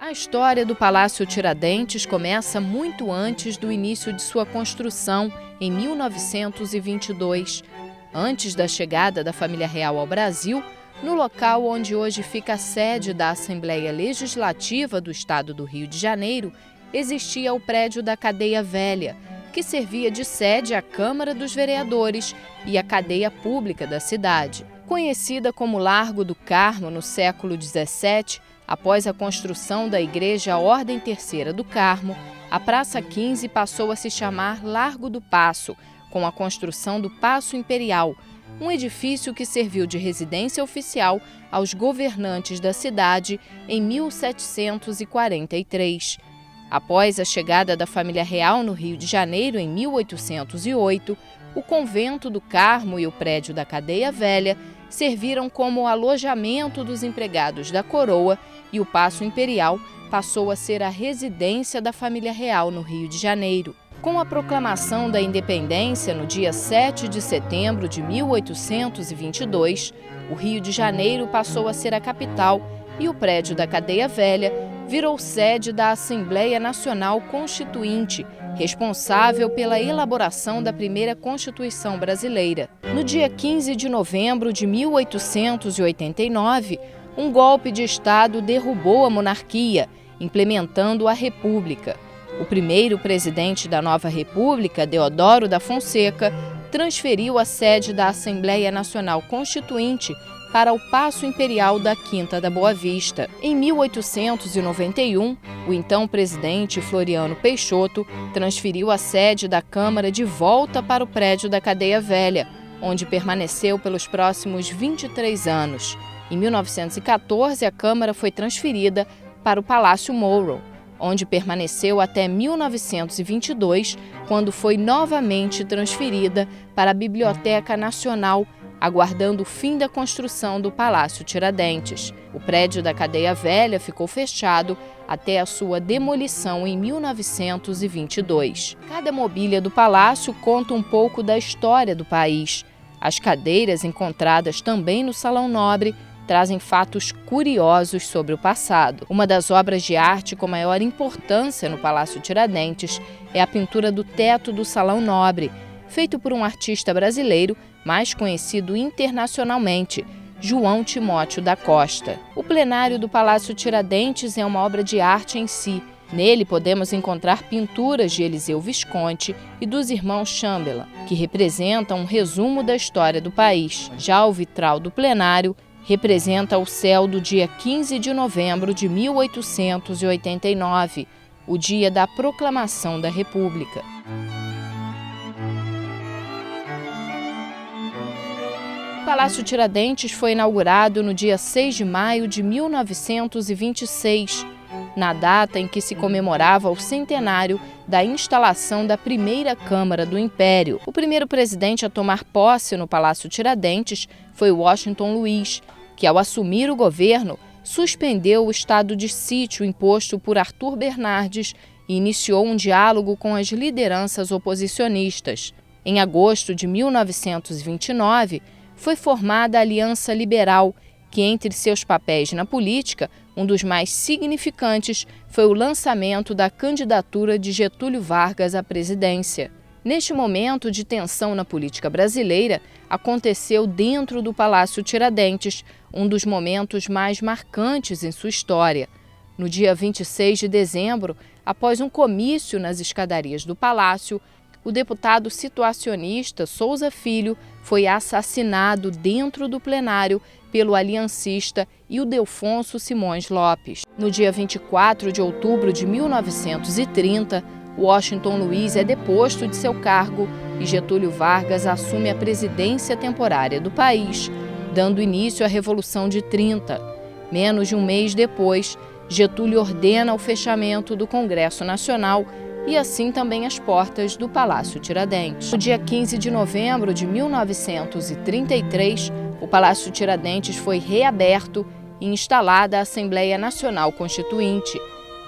A história do Palácio Tiradentes começa muito antes do início de sua construção, em 1922. Antes da chegada da família real ao Brasil, no local onde hoje fica a sede da Assembleia Legislativa do Estado do Rio de Janeiro, existia o prédio da Cadeia Velha, que servia de sede à Câmara dos Vereadores e à cadeia pública da cidade. Conhecida como Largo do Carmo no século XVII, após a construção da Igreja Ordem Terceira do Carmo, a Praça 15 passou a se chamar Largo do Paço, com a construção do Paço Imperial, um edifício que serviu de residência oficial aos governantes da cidade em 1743. Após a chegada da família real no Rio de Janeiro em 1808, o Convento do Carmo e o prédio da Cadeia Velha serviram como alojamento dos empregados da coroa e o Paço Imperial passou a ser a residência da família real no Rio de Janeiro. Com a proclamação da independência no dia 7 de setembro de 1822, o Rio de Janeiro passou a ser a capital e o prédio da Cadeia Velha virou sede da Assembleia Nacional Constituinte, responsável pela elaboração da primeira Constituição brasileira. No dia 15 de novembro de 1889, um golpe de Estado derrubou a monarquia, implementando a República. O primeiro presidente da nova República, Deodoro da Fonseca, transferiu a sede da Assembleia Nacional Constituinte para o Paço Imperial da Quinta da Boa Vista. Em 1891, o então presidente Floriano Peixoto transferiu a sede da Câmara de volta para o prédio da Cadeia Velha, onde permaneceu pelos próximos 23 anos. Em 1914, a Câmara foi transferida para o Palácio Mourão, onde permaneceu até 1922, quando foi novamente transferida para a Biblioteca Nacional, aguardando o fim da construção do Palácio Tiradentes. O prédio da Cadeia Velha ficou fechado até a sua demolição em 1922. Cada mobília do palácio conta um pouco da história do país. As cadeiras encontradas também no Salão Nobre trazem fatos curiosos sobre o passado. Uma das obras de arte com maior importância no Palácio Tiradentes é a pintura do teto do Salão Nobre, feito por um artista brasileiro mais conhecido internacionalmente, João Timóteo da Costa. O plenário do Palácio Tiradentes é uma obra de arte em si. Nele podemos encontrar pinturas de Eliseu Visconti e dos irmãos Chamberlain, que representam um resumo da história do país. Já o vitral do plenário representa o céu do dia 15 de novembro de 1889, o dia da proclamação da República. O Palácio Tiradentes foi inaugurado no dia 6 de maio de 1926, na data em que se comemorava o centenário da instalação da primeira Câmara do Império. O primeiro presidente a tomar posse no Palácio Tiradentes foi Washington Luiz, que, ao assumir o governo, suspendeu o estado de sítio imposto por Arthur Bernardes e iniciou um diálogo com as lideranças oposicionistas. Em agosto de 1929, foi formada a Aliança Liberal, que, entre seus papéis na política, um dos mais significantes foi o lançamento da candidatura de Getúlio Vargas à presidência. Neste momento de tensão na política brasileira, aconteceu dentro do Palácio Tiradentes um dos momentos mais marcantes em sua história. No dia 26 de dezembro, após um comício nas escadarias do palácio, o deputado situacionista Souza Filho foi assassinado dentro do plenário pelo aliancista Ildefonso Simões Lopes. No dia 24 de outubro de 1930, Washington Luiz é deposto de seu cargo e Getúlio Vargas assume a presidência temporária do país, dando início à Revolução de 30. Menos de um mês depois, Getúlio ordena o fechamento do Congresso Nacional e assim também as portas do Palácio Tiradentes. No dia 15 de novembro de 1933, o Palácio Tiradentes foi reaberto e instalada a Assembleia Nacional Constituinte.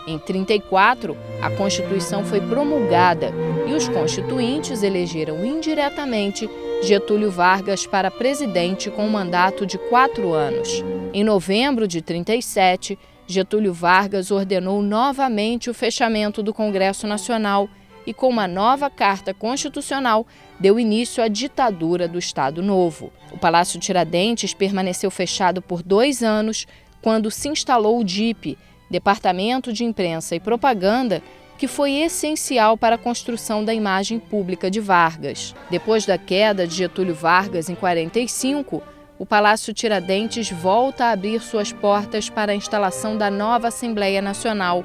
Em 34, a Constituição foi promulgada e os constituintes elegeram indiretamente Getúlio Vargas para presidente com um mandato de 4 anos. Em novembro de 37, Getúlio Vargas ordenou novamente o fechamento do Congresso Nacional e, com uma nova Carta Constitucional, deu início à ditadura do Estado Novo. O Palácio Tiradentes permaneceu fechado por 2 anos, quando se instalou o DIP, Departamento de Imprensa e Propaganda, que foi essencial para a construção da imagem pública de Vargas. Depois da queda de Getúlio Vargas, em 1945, o Palácio Tiradentes volta a abrir suas portas para a instalação da nova Assembleia Nacional.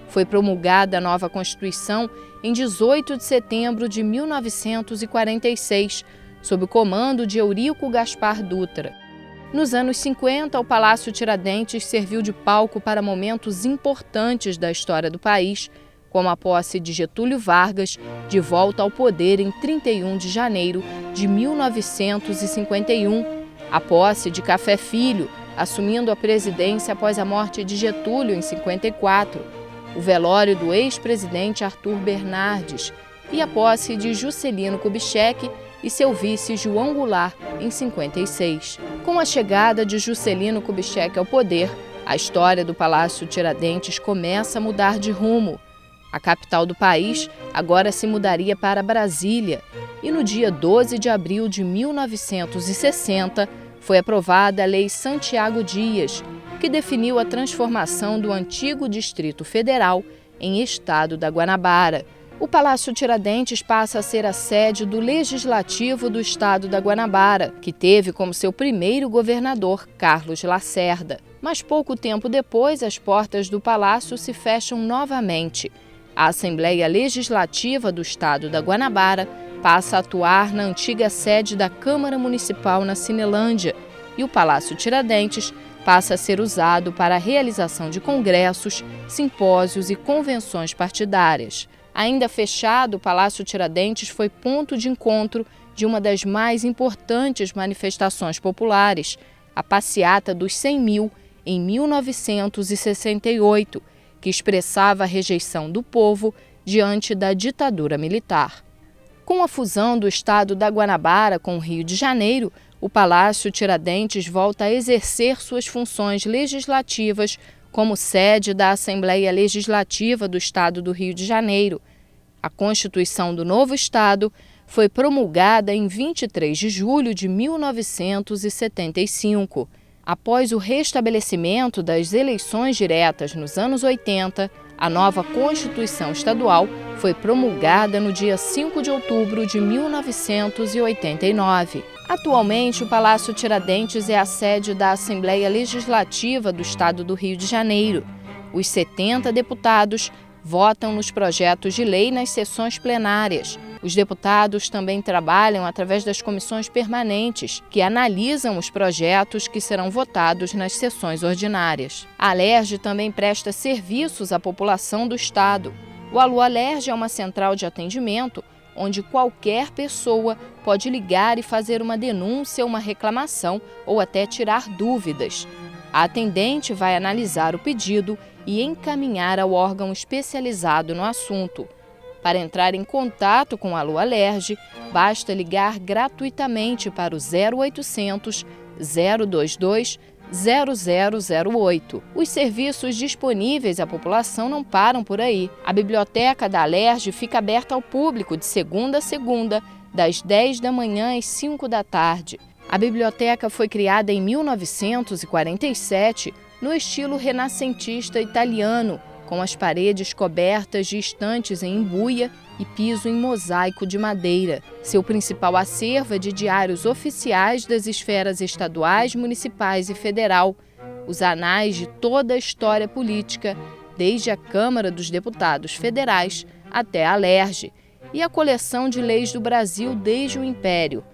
Foi promulgada a nova Constituição em 18 de setembro de 1946, sob o comando de Eurico Gaspar Dutra. Nos anos 50, o Palácio Tiradentes serviu de palco para momentos importantes da história do país, como a posse de Getúlio Vargas, de volta ao poder em 31 de janeiro de 1951, a posse de Café Filho, assumindo a presidência após a morte de Getúlio em 54, o velório do ex-presidente Arthur Bernardes e a posse de Juscelino Kubitschek e seu vice João Goulart em 56. Com a chegada de Juscelino Kubitschek ao poder, a história do Palácio Tiradentes começa a mudar de rumo. A capital do país agora se mudaria para Brasília e no dia 12 de abril de 1960 foi aprovada a Lei Santiago Dias, que definiu a transformação do antigo Distrito Federal em Estado da Guanabara. O Palácio Tiradentes passa a ser a sede do Legislativo do Estado da Guanabara, que teve como seu primeiro governador Carlos Lacerda. Mas pouco tempo depois, as portas do palácio se fecham novamente. A Assembleia Legislativa do Estado da Guanabara passa a atuar na antiga sede da Câmara Municipal na Cinelândia e o Palácio Tiradentes passa a ser usado para a realização de congressos, simpósios e convenções partidárias. Ainda fechado, o Palácio Tiradentes foi ponto de encontro de uma das mais importantes manifestações populares, a Passeata dos 100 Mil, em 1968, que expressava a rejeição do povo diante da ditadura militar. Com a fusão do estado da Guanabara com o Rio de Janeiro, o Palácio Tiradentes volta a exercer suas funções legislativas como sede da Assembleia Legislativa do Estado do Rio de Janeiro. A Constituição do novo Estado foi promulgada em 23 de julho de 1975. Após o restabelecimento das eleições diretas nos anos 80, a nova Constituição Estadual foi promulgada no dia 5 de outubro de 1989. Atualmente, o Palácio Tiradentes é a sede da Assembleia Legislativa do Estado do Rio de Janeiro. Os 70 deputados votam nos projetos de lei nas sessões plenárias. Os deputados também trabalham através das comissões permanentes, que analisam os projetos que serão votados nas sessões ordinárias. A Alerj também presta serviços à população do Estado. O Alô Alerj é uma central de atendimento onde qualquer pessoa pode ligar e fazer uma denúncia, uma reclamação ou até tirar dúvidas. A atendente vai analisar o pedido e encaminhar ao órgão especializado no assunto. Para entrar em contato com a Alô Alerj, basta ligar gratuitamente para o 0800 022 0008. Os serviços disponíveis à população não param por aí. A biblioteca da Alerj fica aberta ao público de segunda a segunda, das 10 da manhã às 5 da tarde. A biblioteca foi criada em 1947 no estilo renascentista italiano, com as paredes cobertas de estantes em embuia e piso em mosaico de madeira. Seu principal acervo é de diários oficiais das esferas estaduais, municipais e federal, os anais de toda a história política, desde a Câmara dos Deputados Federais até a Alerj, e a coleção de leis do Brasil desde o Império.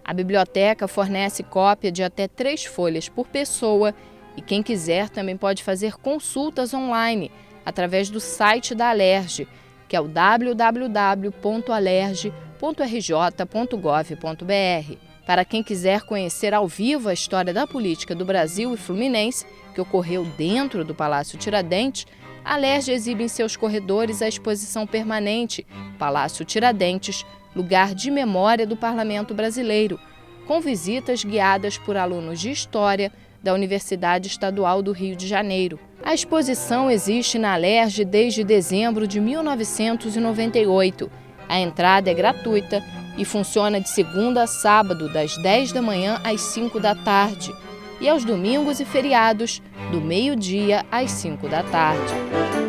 A biblioteca fornece cópia de até 3 folhas por pessoa e quem quiser também pode fazer consultas online através do site da Alerj, que é o www.alerj.rj.gov.br. Para quem quiser conhecer ao vivo a história da política do Brasil e Fluminense, que ocorreu dentro do Palácio Tiradentes, a Alerj exibe em seus corredores a exposição permanente Palácio Tiradentes, lugar de memória do Parlamento Brasileiro, com visitas guiadas por alunos de História da Universidade Estadual do Rio de Janeiro. A exposição existe na Alerj desde dezembro de 1998. A entrada é gratuita e funciona de segunda a sábado, das 10 da manhã às 5 da tarde, e aos domingos e feriados, do meio-dia às 5 da tarde.